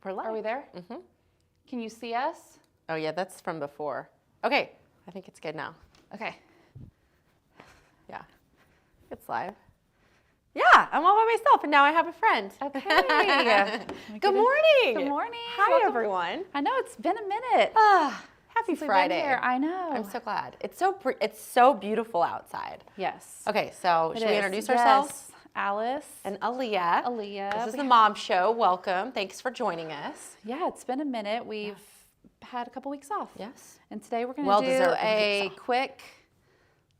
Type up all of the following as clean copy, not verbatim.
We're live. Are we there? Mm-hmm. Can you see us? Oh, yeah, that's from before. Okay, I think it's good now. Okay. Yeah, it's live. Yeah, I'm all by myself, and now I have a friend. Okay. Good morning. Good morning. Hi, Welcome. everyone. I know it's been a minute. Happy since we've been Friday. here. I know. I'm so glad. It's so beautiful outside. Yes. Okay, so It should we is. introduce ourselves? Yes. Alice. And Alyea. Alyea. This is the Mom Show. Welcome. Thanks for joining us. Yeah, it's been a minute. We've had a couple weeks off. Yes. And today we're going to do Well-deserved a weeks off. quick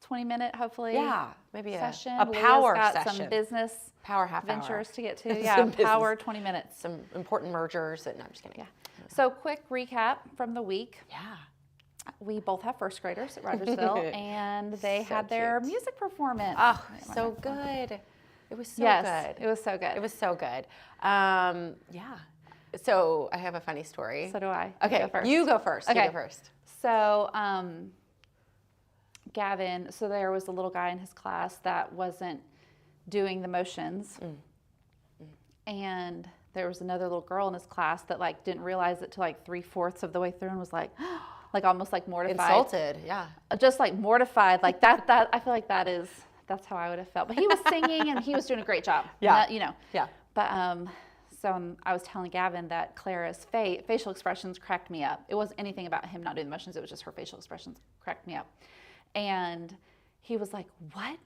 20-minute, hopefully. Yeah, maybe session. a power Leah's got session. some business Power half ventures hour. to get to. Some Yeah, business. power 20 minutes. Some important mergers. No, I'm just kidding. Yeah. So quick recap from the week. Yeah. We both have first graders at Rogersville, and they So had their cute. music performance. Oh, so good. It was so yes, good. it was so good. It was so good. Yeah. So I have a funny story. So do I. Okay, you go first. Okay. You go first. So Gavin, so there was a little guy in his class that wasn't doing the motions. And there was another little girl in his class that like didn't realize it till like 3/4 of the way through and was like, like almost like mortified. Insulted, yeah. Just like mortified. Like that I feel like that's how I would have felt. But he was singing and he was doing a great job. Yeah. You know. Yeah. But so I was telling Gavin that Clara's facial expressions cracked me up. It wasn't anything about him not doing the motions. It was just her facial expressions cracked me up. And he was like, what?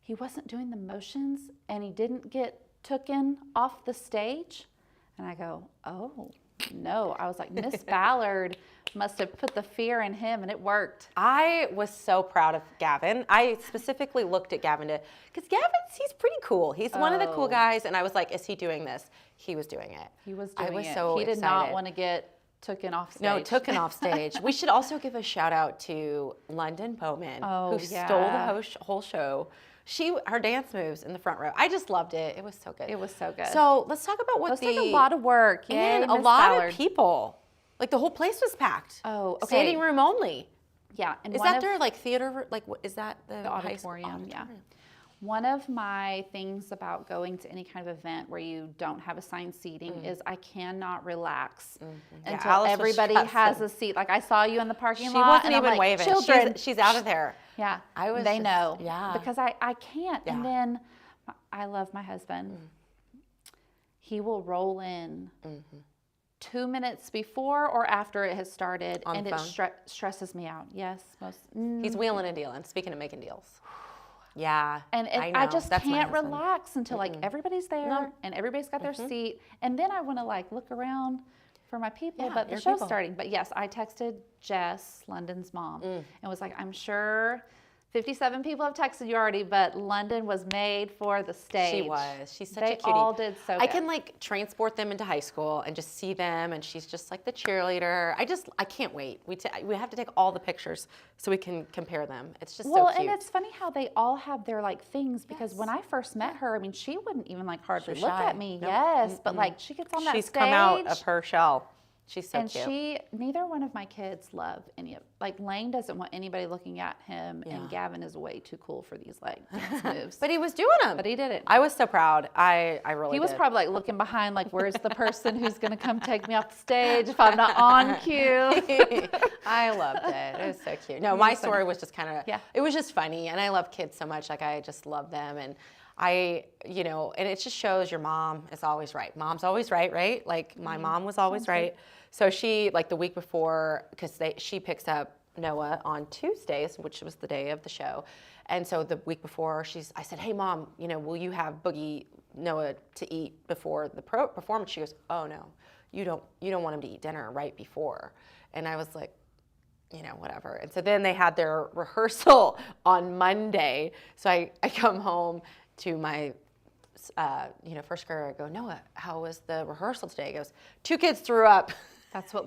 He wasn't doing the motions and he didn't get taken off the stage? And I go, oh, no. I was like, Miss Ballard must have put the fear in him and it worked. I was so proud of Gavin. I specifically looked at Gavin because he's pretty cool. He's one of the cool guys. And I was like, is he doing this? He was doing it. He was doing it. I was so He did excited. not want to get taken off stage. No, taken off stage. We should also give a shout out to London Bowman, who stole the whole show. Her dance moves in the front row. I just loved it. It was so good. It was so good. So let's talk about what it was like a lot of work. Yay, and a Miss lot Ballard. of people. Like the whole place was packed. Oh, okay. Standing room only. Yeah. And Is that their like theater? Like what is that the high school auditorium? Yeah. One of my things about going to any kind of event where you don't have assigned seating is I cannot relax until Alice was everybody has a seat. Like I saw you in the parking She lot. wasn't and I'm even like, waving. Children. She's out of there. Yeah. They just, know. Yeah. Because I can't. Yeah. And then I love my husband. He will roll in 2 minutes before or after it has started, On and the it phone? stresses me out. Yes, He's wheeling and dealing. Speaking of making deals. Yeah. And I I know. just That's my can't husband. relax until like everybody's there and everybody's got their seat, and then I want to like look around for my people, Yeah, but the your show's people. starting. But yes, I texted Jess, London's mom, and was like, I'm sure 57 people have texted you already, but London was made for the stage. She was. She's such They a cutie. all did so I good. can like transport them into high school and just see them, and she's just like the cheerleader. I can't wait. We have to take all the pictures so we can compare them. It's just so cute. And it's funny how they all have their like things, because when I first met her, I mean, she wouldn't even like hardly She's look shy. at me. Nope. Yes, but like she gets on that She's stage. come out of her shell. She's so And cute. neither one of my kids love any of, like Lane doesn't want anybody looking at him, and Gavin is way too cool for these like dance moves. But he was doing them. But he did it. I was so proud. I really He was did. probably like looking behind, like, where's the person who's going to come take me off the stage if I'm not on cue? I loved it. It was so cute. No, my story was just kind of, Yeah. it was just funny. And I love kids so much. Like, I just love them. And and it just shows your mom is always right. Mom's always right, right? Like, my mom was always right. So she, like, the week before, because she picks up Noah on Tuesdays, which was the day of the show. And so the week before, I said, hey, Mom, will you have Boogie Noah to eat before the performance? She goes, oh, no, you don't want him to eat dinner right before. And I was like, whatever. And so then they had their rehearsal on Monday. So I come home to my first grader. I go, Noah, how was the rehearsal today? He goes, 2 kids threw up. That's what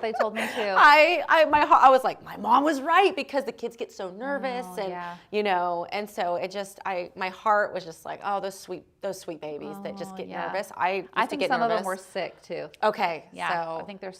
they told me too. I was like, my mom was right, because the kids get so nervous and so it just, my heart was just like, oh, those sweet babies that just get nervous. I think some of them were sick too. Okay. Yeah. So I think there's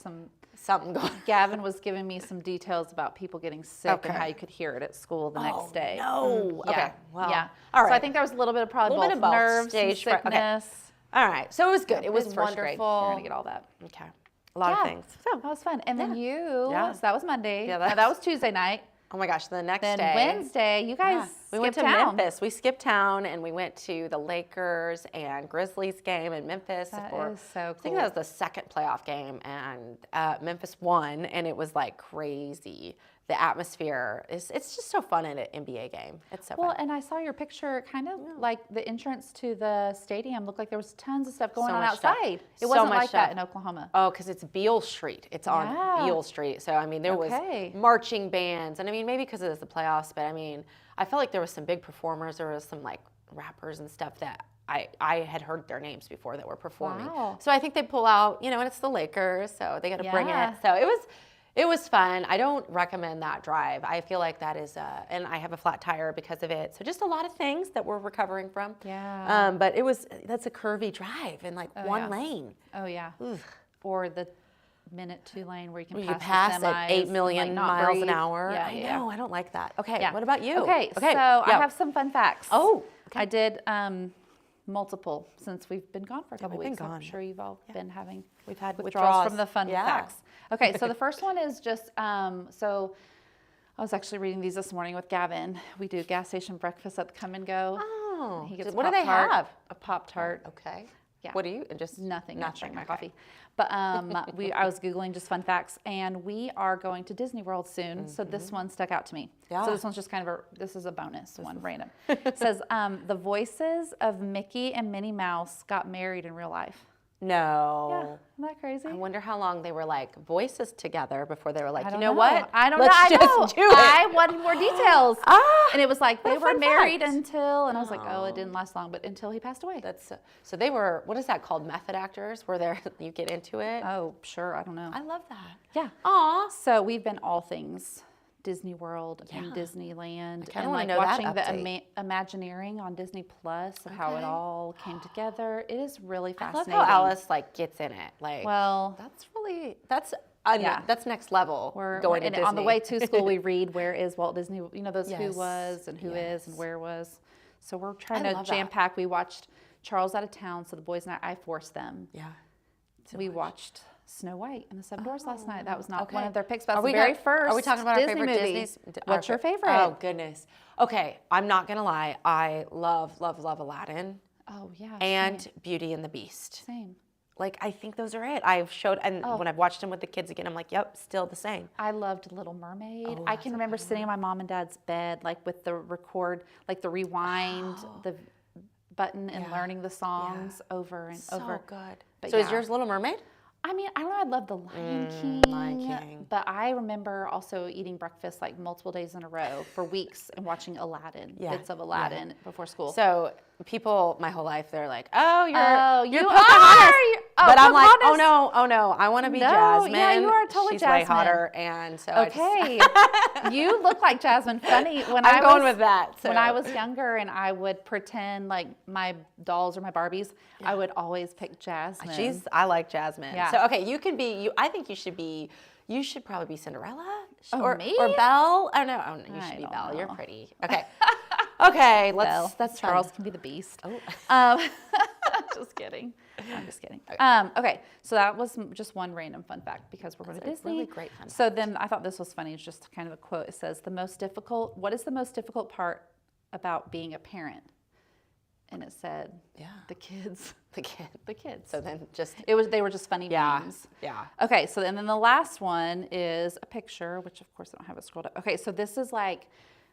something going on. Gavin was giving me some details about people getting sick and how you could hear it at school the next day. No. Yeah. Okay. Well, yeah. all right. So I think there was a little bit of probably both nerves, Stage and sickness. All right. So it was good. It was It's first grade. wonderful. You're gonna get all that. Okay. A lot of things. So, That was fun. And then Yeah. so that was Monday. Yeah, That was Tuesday night. oh my gosh, the next Then day. Wednesday, you guys We went to skipped town. Memphis. We skipped town and we went to the Lakers and Grizzlies game in Memphis. That for, is so I think cool. that was the second playoff game, and Memphis won, and it was like crazy. The atmosphere it's just so fun in an NBA game. It's so Well, fun. and I saw your picture, kind of like the entrance to the stadium looked like there was tons of stuff going So on much stuff. outside. It So wasn't much like stuff. that in Oklahoma. Oh, because it's Beale Street. It's on Yeah. Beale Street. So, I mean, there Okay. was marching bands. And, I mean, maybe because it was the playoffs, but, I mean, I felt like there was some big performers. There was some, like, rappers and stuff that I had heard their names before that were performing. Wow. So, I think they pull out, you know, and it's the Lakers, so they got to bring Yeah. it. So, it was fun. I don't recommend that drive. I feel like that is, and I have a flat tire because of it. So just a lot of things that we're recovering from. Yeah. But that's a curvy drive in like one yeah. lane. Oh, yeah. Ugh. Or the minute 2 lane where you can You pass, pass the semis, at 8 and, million like, not miles breathe. an hour. Yeah, I yeah. know. I don't like that. Okay. Yeah. What about you? Okay, so yeah. I have some fun facts. Oh, okay. I did multiple since we've been gone for a couple we've been weeks. I'm gone. sure you've all been having We've had withdrawals from the fun Yeah. facts. Okay, so the first one is just so I was actually reading these this morning with Gavin. We do gas station breakfast at the Come and Go. Oh. He gets What do they Pop-Tart, have? A Pop-Tart. Okay. Yeah. What do you just Nothing. I drink my okay. coffee. But I was Googling just fun facts, and we are going to Disney World soon. So this one stuck out to me. Yeah. So this one's just kind of this is a bonus one, random. It says, the voices of Mickey and Minnie Mouse got married in real life. No. Yeah, isn't that crazy? I wonder how long they were like voices together before they were like, I you don't know what? I don't Let's know. just do it. I wanted more details. And it was like they what a were fun married fact. until, and I was like, oh, it didn't last long, but until he passed away. That's so they were. What is that called? Method actors, where they're you get into it. Oh, sure. I don't know. I love that. Yeah. Aw. So we've been all things Disney World and Disneyland, kinda and wanna like know that watching the update. Imagineering on Disney Plus of how it Okay. all came together. It is really I love fascinating. how Alice like gets in it. Like, Well, that's that's next level. we're going to and Disney. on the way to school we read where is Walt Disney, you know, those who Yes. was and who is and Yes. where was. So we're trying I to love jam that. pack. We watched Charles Out of Town, so the boys and I forced them. Yeah. We watched Snow White and the Seven Dwarfs last night. That was not Okay. one of their picks, but Are that's we the very gonna- first Are we talking about Disney our favorite movie. Disney's? What's your favorite? Oh goodness. Okay, I'm not gonna lie. I love Aladdin Oh yeah. and Beauty and the Beast. same. Like I think those are it. I've showed and Oh. when I've watched them with the kids again, I'm like, yep, still the same. I loved Little Mermaid. Oh, I that's can a remember good sitting in my mom and dad's bed, like with the record, like the rewind, the button, and Yeah. learning the songs over and So over. good. But So is yeah. yours Little Mermaid? I mean, I don't know. I love the Lion King, Lion King. but I remember also eating breakfast like multiple days in a row for weeks and watching Aladdin, Yeah, bits of Aladdin before school. So people, my whole life, they're like, "Oh, you're you you're are! Pocahontas." Oh, but I'm like, Pocahontas. "Oh no, I want to be No, Jasmine." yeah, you are totally She's way Jasmine. hotter, and so I Okay, just, you look like Jasmine. Funny when I'm I going was, with that. So. When I was younger and I would pretend like my dolls or my Barbies, I would always pick Jasmine. I like Jasmine. Yeah. So okay, you can be. I think you should be. You should probably be Cinderella. Oh, or me? or Belle. Oh no, you I should be don't Belle. You're know. pretty. Okay. Okay. Well, That's Charles fun. can be the Beast. Oh. Just kidding. I'm just kidding. Okay, so that was just one random fun fact because we're going to That's a Disney. really great fun So then I thought this was funny. It's just kind of a quote. It says, what is the most difficult part about being a parent? And it said, Yeah. the kids. The kid. The kids. So then just They were just funny yeah. memes. Yeah. Okay, so and then the last one is a picture, which of course I don't have it scrolled up. Okay, so this is like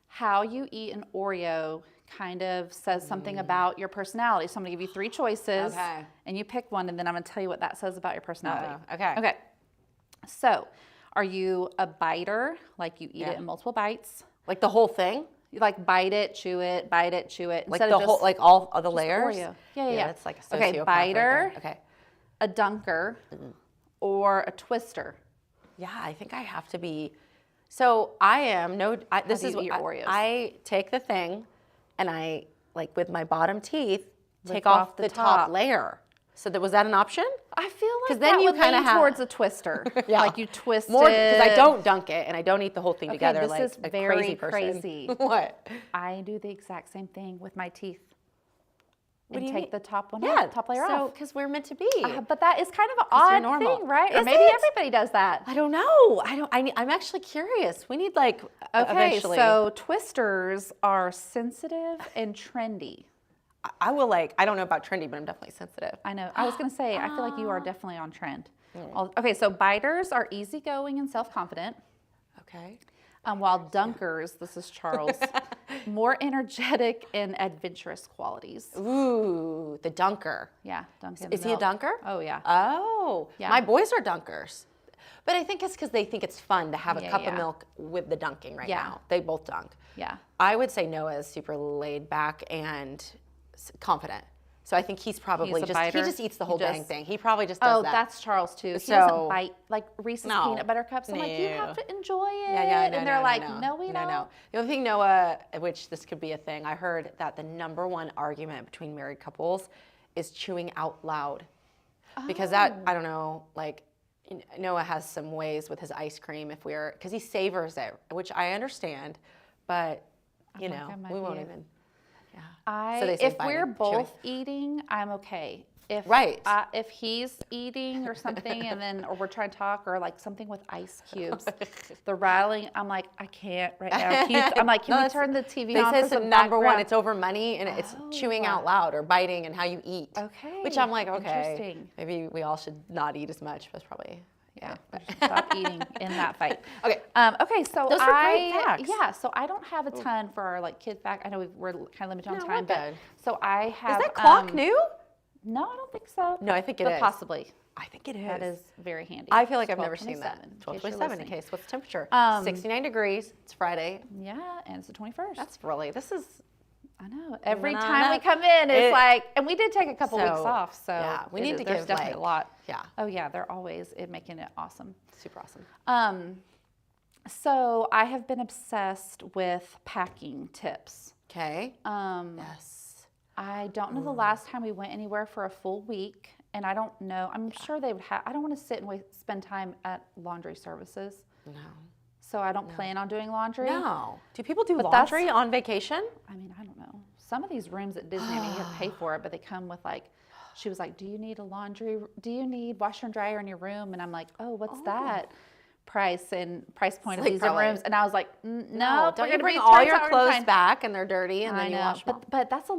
how you eat an Oreo kind of says something about your personality. So I'm gonna give you 3 choices, Okay. and you pick one, and then I'm gonna tell you what that says about your personality. Okay. Okay. So, are you a biter? Like you eat Yeah. it in multiple bites? Like the whole thing. You like bite it, chew it, bite it, chew it. Like instead the of whole, just like all of the just layers. Oreo. Yeah. That's like a sociopath. Okay, right biter. there. Okay. a dunker, or a twister. Yeah, I think I have to be. So I am no. This do is you what eat your Oreos? I take the thing, and I like with my bottom teeth take Lift off off the the top top. layer. So was that an option? I feel like 'Cause then that you would kinda lean have- towards a twister. Yeah. Like you twist More it. because I don't dunk it and I don't eat the whole thing Okay, together this like is a very crazy person. crazy. What? I do the exact same thing with my teeth. and do you take mean? the top one Yeah, off, top layer so off. because we're meant to be. But that is kind of an 'Cause you're odd normal. thing, right? Or Is maybe it? everybody does that. I don't know. I'm actually curious. We need like eventually. So twisters are sensitive and trendy. I will like. I don't know about trendy, but I'm definitely sensitive. I know. I was going to say, I feel like you are definitely on trend. Okay, so biters are easygoing and self-confident, Okay. while dunkers, this is Charles, more energetic and adventurous qualities. Ooh, the dunker. Yeah, Dunkin'. Is he a dunker? Oh, yeah. Oh, Yeah. my boys are dunkers. But I think it's because they think it's fun to have a Yeah, cup yeah. of milk with the dunking right Yeah. now. They both dunk. Yeah. I would say Noah is super laid back and confident. So I think he's probably He's a just, he biter? just eats the He whole dang just- thing. He probably just does Oh, that. that's Charles too. He So- doesn't bite like Reese's No. peanut butter cups. I'm like, you No. have to enjoy it. Yeah, and they're like, no, we don't. No. The only thing Noah, which this could be a thing, I heard that the number one argument between married couples is chewing out loud. Because that, I don't know, like Noah has some ways with his ice cream because he savors it, which I understand, but you know, I might we won't be- even. Yeah. So they say If we're biting, both eating, I'm okay. If Right. If he's eating or something, and then or we're trying to talk or like something with ice cubes, the rattling, I'm like, I can't right now. I'm like, can we turn the TV They on? say for it's some number one. background? It's over money and it's chewing out loud or biting and how you eat. Okay, Which I'm like, okay, interesting. maybe we all should not eat as much. That's probably Yeah, we should stop eating in that fight. Okay. Okay, so Those are great facts. Yeah, so I don't have a ton for our like kid fact. I know we're kind of limited on No, time, we're but good. so I have. Is that clock new? No, I don't think so. No, I think it but is. possibly. I think it is. That is very handy. I feel like It's I've never seen that. 12:27, in case 12:27 you're in listening. case. What's the temperature? 69 degrees. It's Friday. Yeah, and it's the 21st. That's really, this is, I know. Every No, time no. we come in, it's It- and we did take a couple weeks So, off, so yeah, we need to there's give, definitely a lot. yeah, Oh yeah, they're always making it awesome. super awesome. So I have been obsessed with packing tips. Okay. Um, Yes. I don't know the last time we went anywhere for a full week, and I don't know. I'm sure they would have. I don't want to sit and spend time at laundry services, No. so I don't plan on doing laundry. No. Do people do But that's- laundry on vacation? I mean, I don't know. Some of these rooms at Disney, I mean, you have to pay for it, but they come with like. She was like, "Do you need a laundry? Do you need washer and dryer in your room?" And I'm like, "Oh, what's that?" Price point of like these probably- rooms, and I was like, "No, Don't you bring all your clothes back and they're dirty and then I you know, wash them? but that's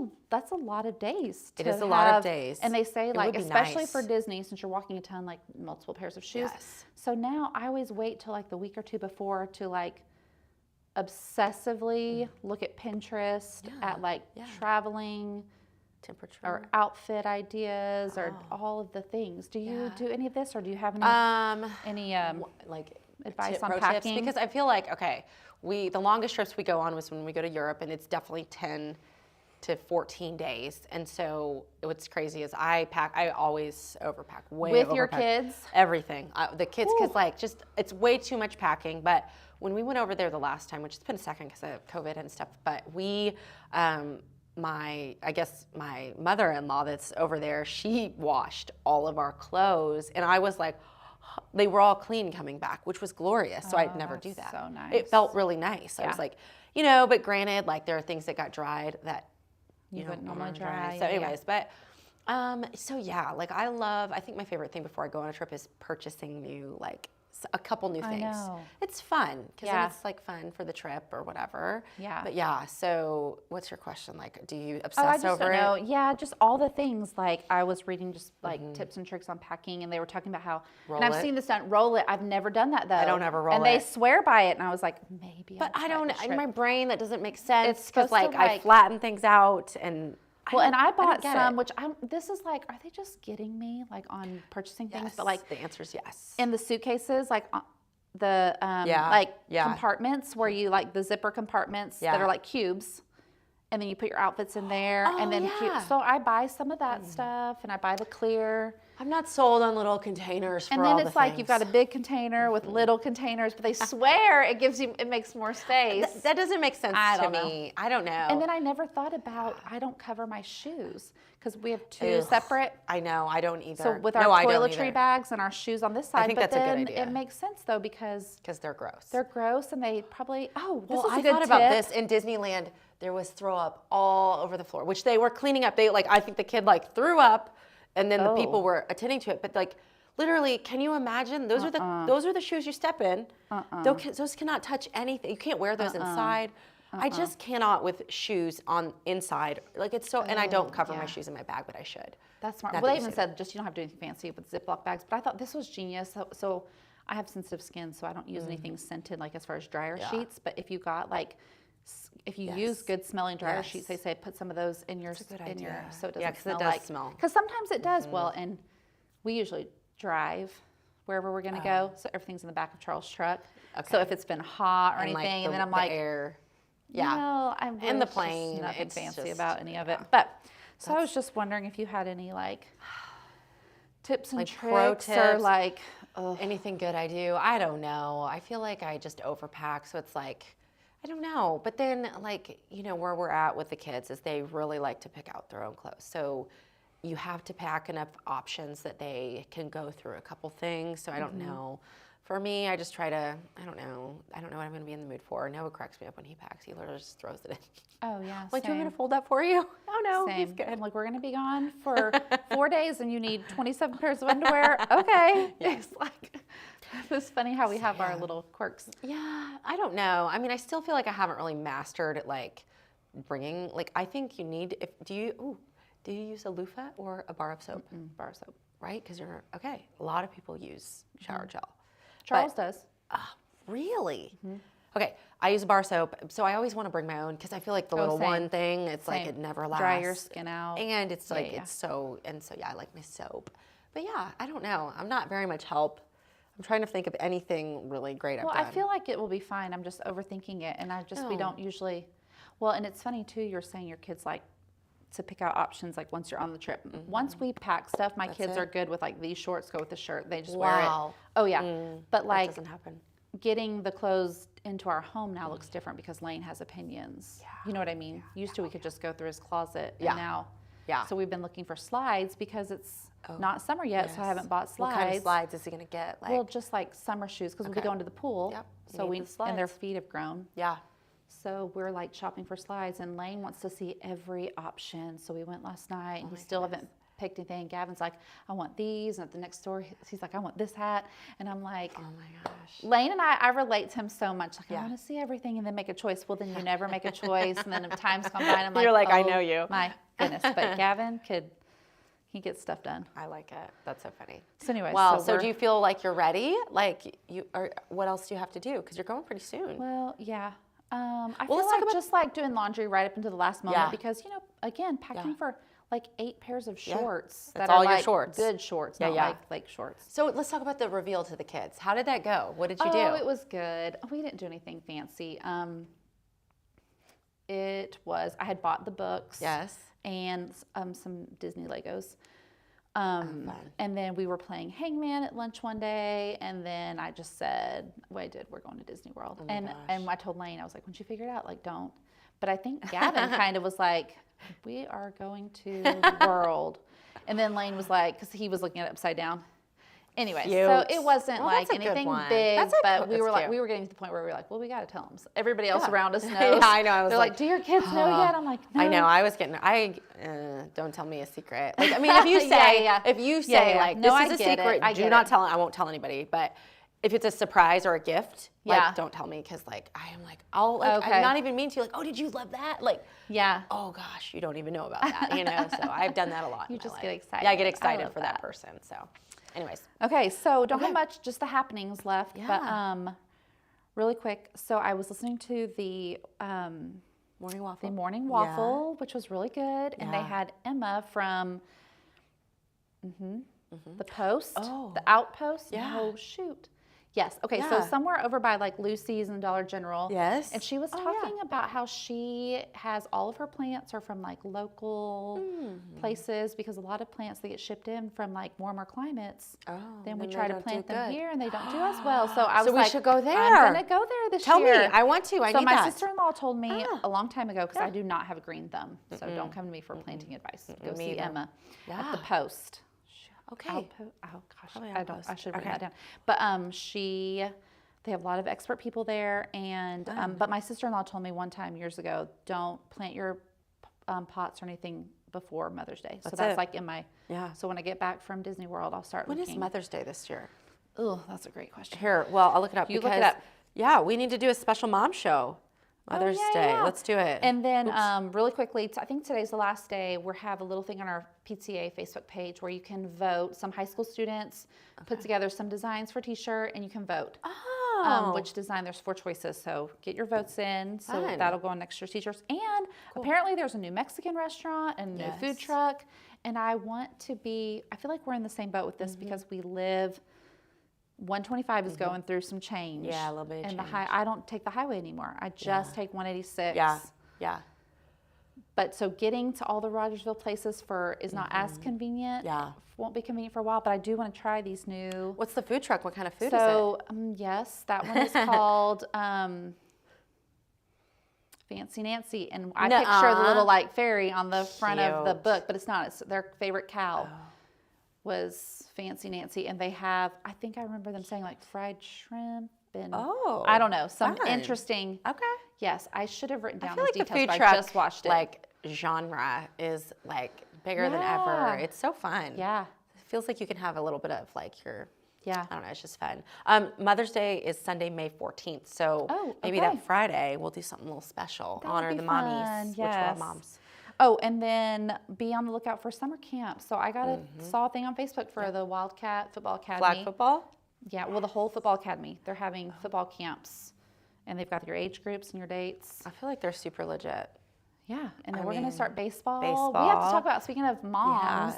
a lot of days. It to is a lot of have- days. And they say It like, would be especially nice. for Disney, since you're walking a ton, like multiple pairs of shoes. Yes. So now I always wait till like the week or two before to like obsessively look at Pinterest at like traveling Temperature. or outfit ideas or all of the things. Do you Yeah. do any of this, or do you have any Like advice tip- on pro packing? tips, because I feel like the longest trips we go on was when we go to Europe, and it's definitely 10 to 14 days. And so what's crazy is I always overpack, way With your overpack. kids? Everything. The kids, because it's way too much packing. But when we went over there the last time, which has been a second because of COVID and stuff, but we, I guess my mother-in-law that's over there, she washed all of our clothes, and I was like, they were all clean coming back, which was glorious. So I'd never do that's that. so nice. It felt really nice. I was like, but granted, like there are things that got dried that You wouldn't don't normally wanna dry, So yeah. anyways, but so yeah, like I think my favorite thing before I go on a trip is purchasing new, like a couple new things. know. It's fun because Yeah. it's like fun for the trip or whatever. Yeah. But yeah, so what's your question? Like, do you Oh, I obsess just over don't it? know. Yeah, just all the things. Like I was reading just like tips and tricks on packing, and they were talking about how. Roll and I've it. seen this done. Roll it. I've never done that though. don't ever roll And they it. swear by it, and I was like, maybe. But I'll I try don't. this In trip. my brain, that doesn't make sense It's because supposed to, I like- flatten things out and. Well, and I bought get some, it. which this is like, are they just getting me like on purchasing things? Yes, But like the answer is yes. in the suitcases, like the Yeah, yeah. compartments where you like the zipper compartments that Yeah. are like cubes, and then you put your outfits in there, Oh, and then yeah. so I buy some of that stuff, and I buy the clear. I'm not sold on little containers for And all then the it's like things. you've got a big container with little containers, but they swear it makes more space. That doesn't make sense I to don't know. me. I don't know. And then I never thought about I don't cover my shoes because we have two Ugh, separate. I know. I don't either. So with our No, I don't toiletry either. bags and our shoes on this side, think but that's a good then idea. it makes sense though because They're gross. they're gross and they probably this Well, is a I good thought tip. about this in Disneyland. There was throw up all over the floor, which they were cleaning up. They I think the kid threw up, and then the people were attending to it. But literally, can you imagine? Those are the shoes you step in. Those cannot touch anything. You can't wear those inside. I just cannot with shoes on inside. It's so, and I don't cover my shoes in my bag, but I should. That's smart. Not Well, that they you even say said just you don't have to do anything fancy with Ziploc bags, but I thought this was genius. So I have sensitive skin, so I don't use anything scented as far as dryer sheets. But if you got if you use good smelling dryer sheets, they say put some of those in your so it doesn't smell 'cause it does smell. Because sometimes it does. Well, and we usually drive wherever we're gonna go, so everything's in the back of Charles' truck. So if it's been hot or anything, and then I'm like, air. no, I'm And the just plane, nothing it's fancy just- about any of it. But so I was just wondering if you had any tips and pro tricks or tips. Anything good I do? I don't know. I feel like I just overpack, so it's I don't know. But then, where we're at with the kids is they really like to pick out their own clothes. So you have to pack enough options that they can go through a couple things. So I don't know. For me, I just try to, I don't know what I'm going to be in the mood for. Noah cracks me up when he packs. He literally just throws it in. Oh, yeah. Do you want me to same. fold that for you? Oh, no, Same. he's good. I'm like, we're going to be gone for 4 days and you need 27 pairs of underwear. Okay. Yes. It's funny how we have our little quirks. Yeah, I don't know. I mean, I still feel like I haven't really mastered bringing, I think you need, do you use a loofah or a bar of soap? Bar soap. Right? Because a lot of people use shower gel. Charles does. Really? Okay, I use a bar soap, so I always want to bring my own because I feel like the little same. one thing, it's Same. it never lasts. Dry your skin out. And it's Yeah. it's so, I like my soap. But yeah, I don't know. I'm not very much help. I'm trying to think of anything really great I've Well, done. I feel like it will be fine. I'm just overthinking it. And we don't usually, well, and it's funny too, you're saying your kids like to pick out options once you're on the trip. Once we pack stuff, my kids are good with these shorts go with the shirt. They just wear it. Wow. Oh, yeah. But that doesn't happen. getting the clothes into our home now looks different because Lane has opinions. You know what I mean? Used to we could just go through his closet, and now, so we've been looking for slides because it's not summer yet, so I haven't bought slides. What kind of slides is he gonna get? Well, just summer shoes because we'll be going to the pool. Yep. You So need the and their slides. feet have grown. Yeah. So we're shopping for slides, and Lane wants to see every option. So we went last night, and we still haven't picked anything. Gavin's like, I want these, and at the next store, he's like, I want this hat, and I'm like, Oh my gosh. Lane and I relate to him so much. I want to see everything and then make a choice. Well, then you never make a choice, and then time's gone by, and I'm like, You're like, I oh, know you. My goodness, but Gavin he gets stuff done. I like it. That's so funny. So anyway, Well, so we're- do you feel like you're ready? What else do you have to do? Because you're going pretty soon. Well, yeah. I let's feel talk like about- just doing laundry right up until the last moment Yeah. because again, packing for 8 pairs of Yeah. shorts That's that all are your shorts. good shorts, not like shorts. So let's talk about the reveal to the kids. How did that go? What did you do? It was good. We didn't do anything fancy. I had bought the books. Yes. And some Disney Legos. Fun. And then we were playing Hangman at lunch one day, and then I just said, we're going to Disney World. Oh my and gosh. I told Lane, I was like, once you figure it out, don't. But I think Gavin kind of was like, we are going to the world. And then Lane was like, because he was looking at it upside down. Anyway, so Cute. it wasn't Well, that's a good anything one. big, That's we were cute. we were getting to the point where we were like, well, we got to tell them. So everybody else around us knows. Yeah, I know. I was They're like, do your kids know yet? I'm like, no. I know. I was getting. Don't tell me a secret. If you say, if you say No, I this is a get it. secret, I do get not it. tell. I won't tell anybody. But if it's a surprise or a gift, don't tell me because I am Okay. I'm not even mean to you. Oh, did you love that? Yeah. Oh gosh, you don't even know about that. So I've done that a lot. You in my just life. get excited. Yeah, I get I excited love for that that. person. So, anyways. Okay, so don't have much, just the happenings left. Yeah. But really quick, so I was listening to the Morning waffle. Morning Waffle, which was really good, and they Yeah. had Emma from the Post, Oh. the Outpost. Yeah. No, shoot. Yes. Okay. So Yeah. somewhere over by like Lucy's and Dollar General. Yes. And she was Oh, talking about how she has all of her plants are from like local places because a lot of plants that get shipped in from like warmer climates. Oh, then we then try they to don't do plant them good. here and they don't do as well. So I was So we like, should go there. I'm gonna go there this Tell year. me. I want to. I So need my that. sister-in-law told me a long time ago because Yeah. I do not have a green thumb. So don't come to me for planting advice. Go Me see either. Emma at Yeah. the Post. Okay. Oh gosh, Probably I on don't. Post. I should have Okay. written that down. But they have a lot of expert people there, and but my sister-in-law told me one time years ago, don't plant your pots or anything before Mother's Day. So that's it. like in my Yeah. So when I get back from Disney World, I'll start When is looking. Mother's Day this year? Oh, that's a great question. Here, well, I'll look it up. You look it because, up. Yeah, we need to do a special mom show. Mother's Day. Yeah. Let's do it. And then really quickly, I think today's the last day. We have a little thing on our PTA Facebook page where you can vote. Some high school students put together some designs for a t-shirt and you can vote. Which design, there's 4 choices. So get your votes in. So Fun. that'll go on next year's t-shirts. And apparently there's a new Mexican restaurant and a new food truck. And I feel like we're in the same boat with this because we live 125 is going through some change. Yeah, a little bit of and change. I don't take the highway anymore. I just take 186. Yeah. But so getting to all the Rogersville places is not as convenient. Yeah. Won't be convenient for a while, but I do want to try these new. What's the food truck? What kind of food is So yes, that one is called Fancy Nancy, and I picture the little like fairy on the front of the Cute. book, but it's not. It's their favorite cow. Was Fancy Nancy, and they have, I think I remember them saying like fried shrimp and I don't know, some fun. interesting. Okay. Yes, I should have written down I feel these like the details, food but truck I just watched it. like genre is like bigger than ever. Yeah. It's so fun. Yeah, It feels like you can have a little bit of like your yeah. I don't know, it's just fun. Mother's Day is Sunday, May 14th. So maybe okay. that Friday we'll do something a little special. That would Honor be the fun, mommies, which we're all yes. moms. Oh, and then be on the lookout for summer camp. So I saw a thing on Facebook for the Wildcat Football Academy. Flag football? Yeah, well, the whole football academy. They're having football camps, and they've got your age groups and your dates. I feel like they're super legit. Yeah, and then we're going to start baseball. baseball. We have to talk about, speaking of moms,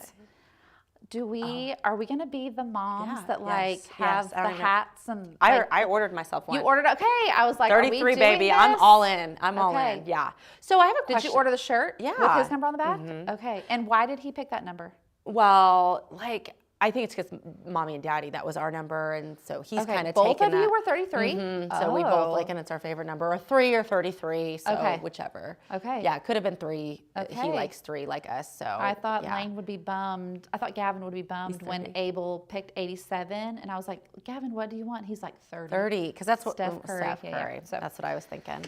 Yeah. are we going to be the moms that like yes, have yes. I the don't even- hats and I ordered myself one. you ordered, okay. I was like, are we 33, doing baby. this? I'm all in. I'm all Okay. in. Yeah. So I have a Did question. you order the shirt with Yeah. his number on the back? Okay, and why did he pick that number? Well, like, I think it's because mommy and daddy, that was our number. And so he's kind of both taken of you that. were 33? So we both like, and it's our favorite number, or 3 or 33. So Okay. whichever. Okay. Yeah, it could have been 3. He Okay. likes 3 like us. So I thought yeah. Lane would be bummed. I thought Gavin would be bummed when 30. Abel picked 87. And I was like, Gavin, what do you want? He's like 30. 30, because that's what Steph Curry. Steph Yeah, Curry. so- That's what I was thinking.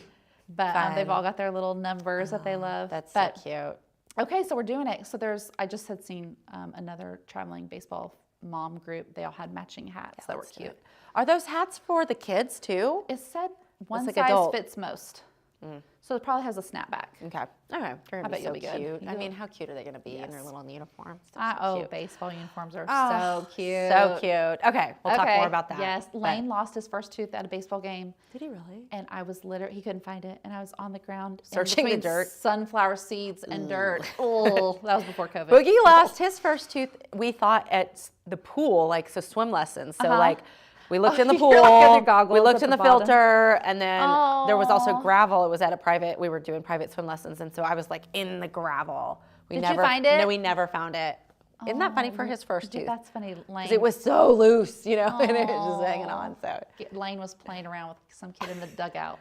But they've Fun. all got their little numbers that they love. That's but, so cute. Okay, so we're doing it. So I just had seen another traveling baseball mom group. They all had matching hats that were Let's do cute. it. Are those hats for the kids too? It said one like size adult. fits most. So it probably has a snapback. Okay. Okay. They're gonna I bet be you'll so be good. cute. I You'll- mean, how cute are they gonna be in their Yes. little uniforms? They're so Oh, cute. baseball uniforms are Oh, so cute. So cute. Okay, we'll talk more about that. Yes, But- Lane lost his first tooth at a baseball game. Did he really? And I was he couldn't find it. And I was on the ground in Searching the between dirt. sunflower seeds and dirt. Oh, that was before COVID. Boogie lost his first tooth, we thought, at the pool, like, so swim lessons. So, like, we looked in the pool, You're like with your goggles we looked at in the the bottom. filter, and then there was also Aw. gravel. It was at a private, we were doing private swim lessons, and so I was, like, in the gravel. We Did you never, find it? No, we never found it. Isn't that funny for his first Dude, tooth? that's funny. Lane, 'Cause it was so loose, you know, and it was just hanging on, so. Lane was playing around with some kid in the dugout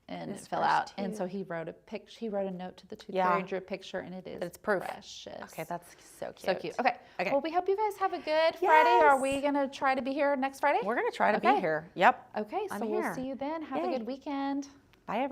and it His fell first out. And tooth. so he wrote a note to the tooth Yeah. fairy, drew a picture, and it is But it's proof. precious. Okay, that's so cute. So cute. Okay. Okay. Well, we hope you guys have a good Friday. Are Yes. we going to try to be here next Friday? We're going to try to be Okay. here. Yep. Okay, so I'm we'll here. see you then. Have a Yay. good weekend. Bye, everyone.